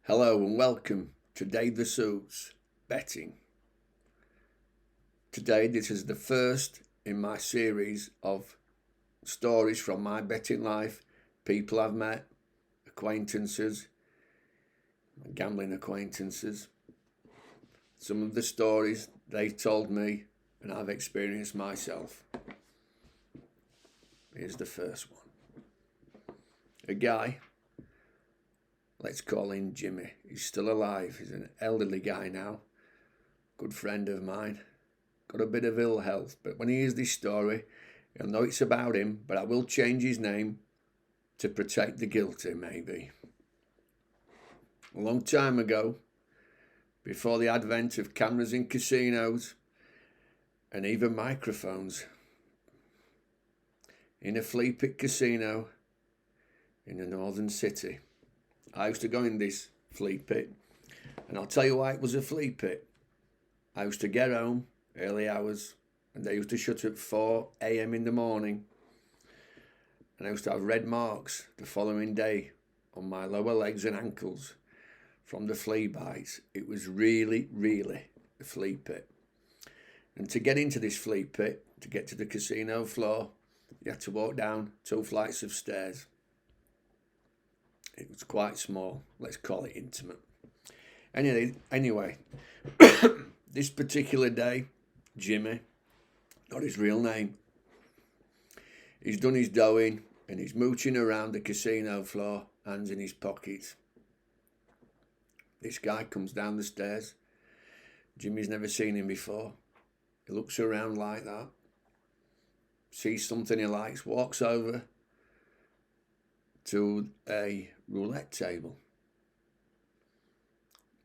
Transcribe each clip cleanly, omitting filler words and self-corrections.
Hello and welcome to Dave the Suits Betting. Today, this is the first in my series of stories from my betting life, people I've met, acquaintances, gambling acquaintances. Some of the stories they told me and I've experienced myself. Here's the first one. A guy, let's call him Jimmy. He's still alive. He's an elderly guy now. Good friend of mine. Got a bit of ill health. But when he hears this story, he'll know it's about him. But I will change his name to protect the guilty, maybe. A long time ago, before the advent of cameras in casinos and even microphones, in a flea pit casino in a northern city. I used to go in this flea pit, and I'll tell you why it was a flea pit. I used to get home early hours, and they used to shut at 4 a.m. in the morning, and I used to have red marks the following day on my lower legs and ankles from the flea bites. It was really, really a flea pit. And to get into this flea pit, to get to the casino floor, you had to walk down 2 flights of stairs. It was quite small. Let's call it intimate. Anyway, this particular day, Jimmy, not his real name, he's done his doing and he's mooching around the casino floor, hands in his pockets. This guy comes down the stairs. Jimmy's never seen him before. He looks around like that, sees something he likes, walks over to a roulette table.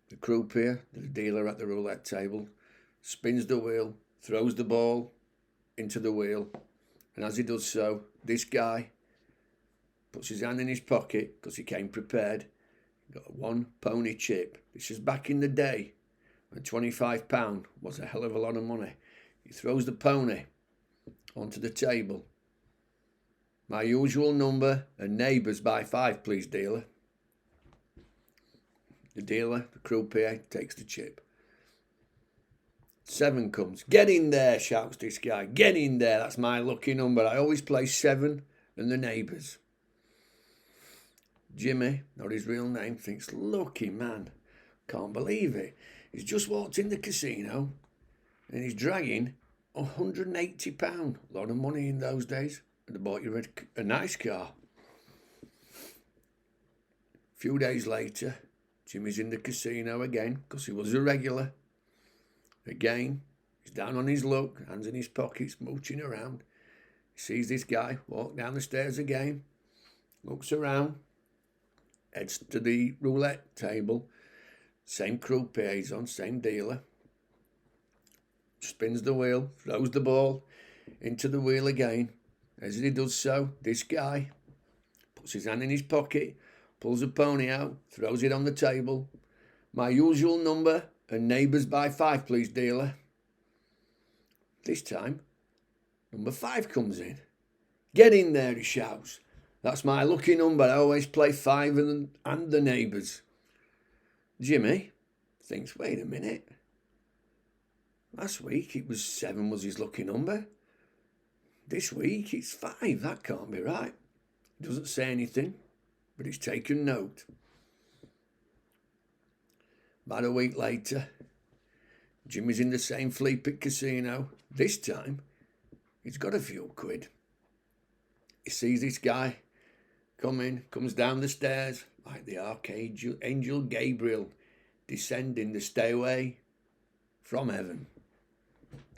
The croupier, the dealer at the roulette table, spins the wheel, throws the ball into the wheel, and as he does so, this guy puts his hand in his pocket because he came prepared. He got a 1 pony chip. This is back in the day when £25 was a hell of a lot of money. He throws the pony onto the table. My usual number and neighbours by 5, please, dealer. The dealer, the croupier, takes the chip. 7 comes. Get in there, shouts this guy. Get in there. That's my lucky number. I always play 7 and the neighbours. Jimmy, not his real name, thinks, lucky man. Can't believe it. He's just walked in the casino and he's dragging £180. A lot of money in those days. And they bought you a nice car. A few days later, Jimmy's in the casino again because he was a regular. Again, he's down on his luck, hands in his pockets, mooching around. He sees this guy walk down the stairs again, looks around, heads to the roulette table. Same croupier he's on, same dealer. Spins the wheel, throws the ball into the wheel again. As he does so, this guy puts his hand in his pocket, pulls a pony out, throws it on the table. My usual number and neighbours by 5, please, dealer. This time, number 5 comes in. Get in there, he shouts. That's my lucky number. I always play 5 and the neighbours. Jimmy thinks, wait a minute. Last week it was 7 was his lucky number. This week it's 5. That can't be right. He doesn't say anything, but he's taken note. About a week later, Jimmy's in the same flea pit casino. This time, he's got a few quid. He sees this guy comes down the stairs like the Archangel Gabriel descending the stairway from heaven.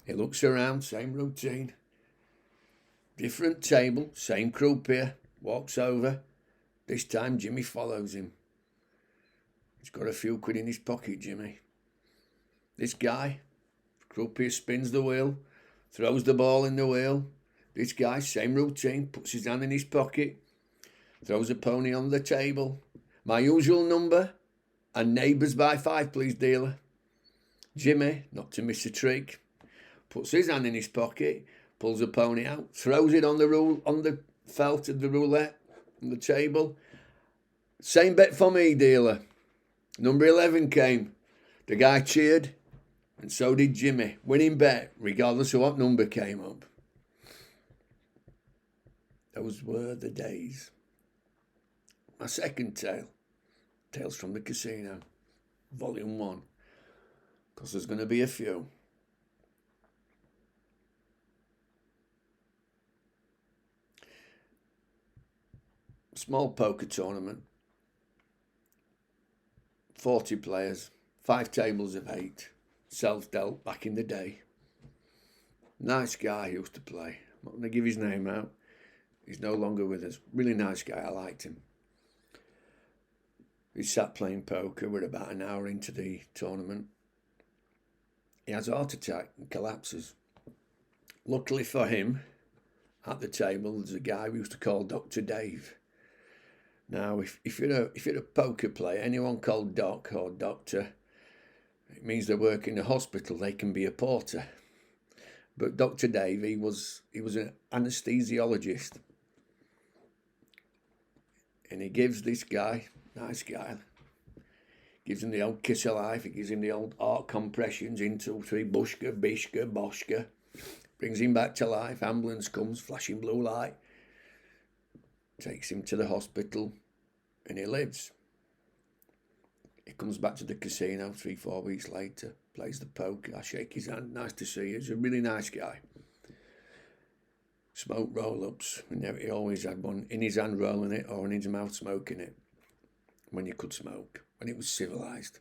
He looks around, same routine. Different table, same croupier, walks over. This time Jimmy follows him. He's got a few quid in his pocket, Jimmy. This guy, croupier, spins the wheel, throws the ball in the wheel. This guy, same routine, puts his hand in his pocket, throws a pony on the table. My usual number and neighbours by 5, please, dealer. Jimmy, not to miss a trick, puts his hand in his pocket, pulls a pony out, throws it on the felt of the roulette on the table. Same bet for me, dealer. Number 11 came. The guy cheered, and so did Jimmy. Winning bet, regardless of what number came up. Those were the days. My second tale, Tales from the Casino, Volume 1, because there's going to be a few. Small poker tournament, 40 players, 5 tables of 8, self-dealt back in the day. Nice guy used to play. I'm not going to give his name out. He's no longer with us. Really nice guy, I liked him. He sat playing poker. We're about an hour into the tournament. He has a heart attack and collapses. Luckily for him, at the table, there's a guy we used to call Dr. Dave. Now, if you're a poker player, anyone called Doc or Doctor, it means they work in a hospital. They can be a porter. But Dr. Dave, he was an anesthesiologist. And he gives this guy, nice guy, gives him the old kiss of life. He gives him the old heart compressions, 1, 2, 3, bushka, bishka, boshka. Brings him back to life. Ambulance comes, flashing blue light. Takes him to the hospital, and he lives. He comes back to the casino 3, 4 weeks later, plays the poker. I shake his hand. Nice to see you. He's a really nice guy. Smoke roll-ups. He always had one in his hand rolling it or in his mouth smoking it when you could smoke, when it was civilised.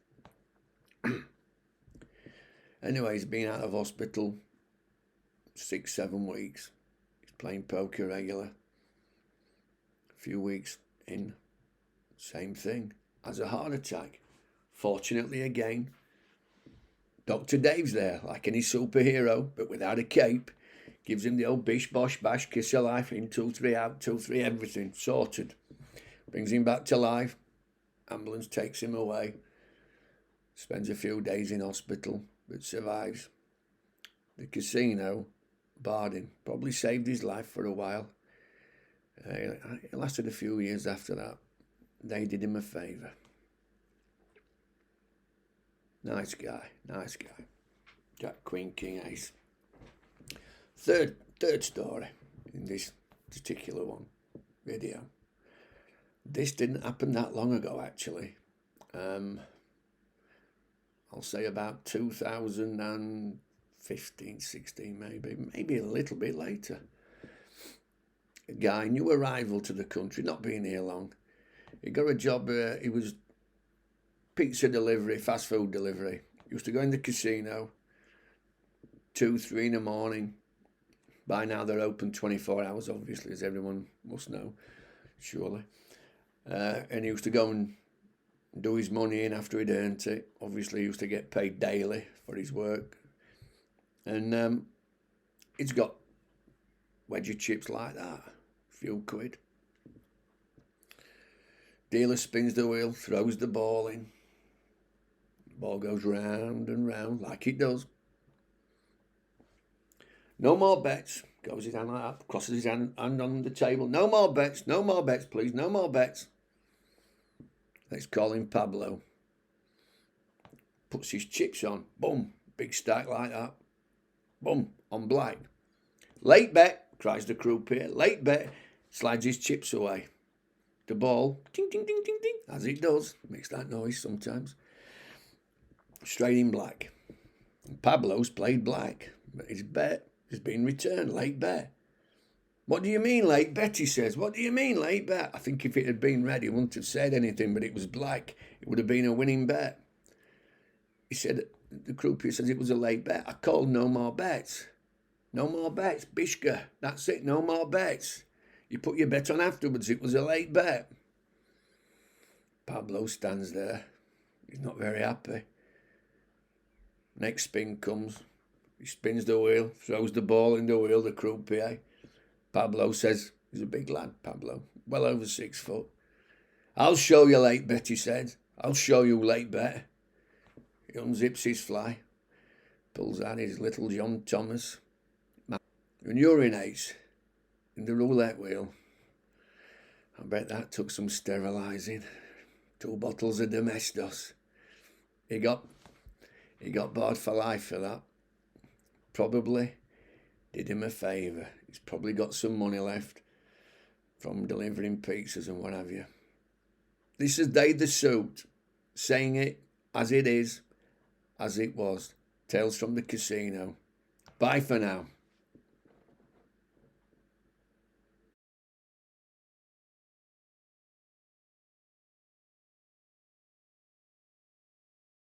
Anyway, he's been out of hospital 6, 7 weeks. He's playing poker regular. A few weeks in, same thing. Has a heart attack. Fortunately, again, Dr. Dave's there, like any superhero, but without a cape. Gives him the old bish, bosh, bash, kiss of life, in 2, 3, out, 2, 3, everything, sorted. Brings him back to life. Ambulance takes him away. Spends a few days in hospital, but survives. The casino barred him, probably saved his life for a while. It lasted a few years after that. They did him a favour. Nice guy. Jack, Queen, King, Ace. Third story in this particular video. This didn't happen that long ago, actually. I'll say about 2015, 16, maybe a little bit later. A guy, new arrival to the country, not been here long. He got a job, he was pizza delivery, fast food delivery. He used to go in the casino, 2, 3 in the morning. By now they're open 24 hours, obviously, as everyone must know, surely. And he used to go and do his money in after he'd earned it. Obviously, he used to get paid daily for his work. And he's got wedge of chips like that, a few quid. Dealer spins the wheel, throws the ball in. Ball goes round and round like it does. No more bets. Goes his hand like that, crosses his hand on the table. No more bets, please, no more bets. Let's call him Pablo. Puts his chips on. Boom. Big stack like that. Boom. On black. Late bet, cries the croupier. Late bet. Slides his chips away. The ball, ding, ding, ding, ding, ding, as it does. Makes that noise sometimes. Straight in black. Pablo's played black, but his bet has been returned. Late bet. What do you mean, late bet, he says. What do you mean, late bet? I think if it had been red, he wouldn't have said anything, but it was black. It would have been a winning bet. He said, the croupier says it was a late bet. I called no more bets. No more bets. Bishka. That's it. No more bets. You put your bet on afterwards. It was a late bet. Pablo stands there. He's not very happy. Next spin comes. He spins the wheel, throws the ball in the wheel, the croupier. Pablo says, he's a big lad, Pablo, well over 6 foot. I'll show you, late bet, he said. I'll show you, late bet. He unzips his fly, pulls out his little John Thomas, and urinates in the roulette wheel. I bet that took some sterilising. 2 bottles of Domestos. He got barred for life for that. Probably did him a favour. He's probably got some money left from delivering pizzas and what have you. This is Dave the Suit, saying it as it is, as it was. Tales from the Casino. Bye for now.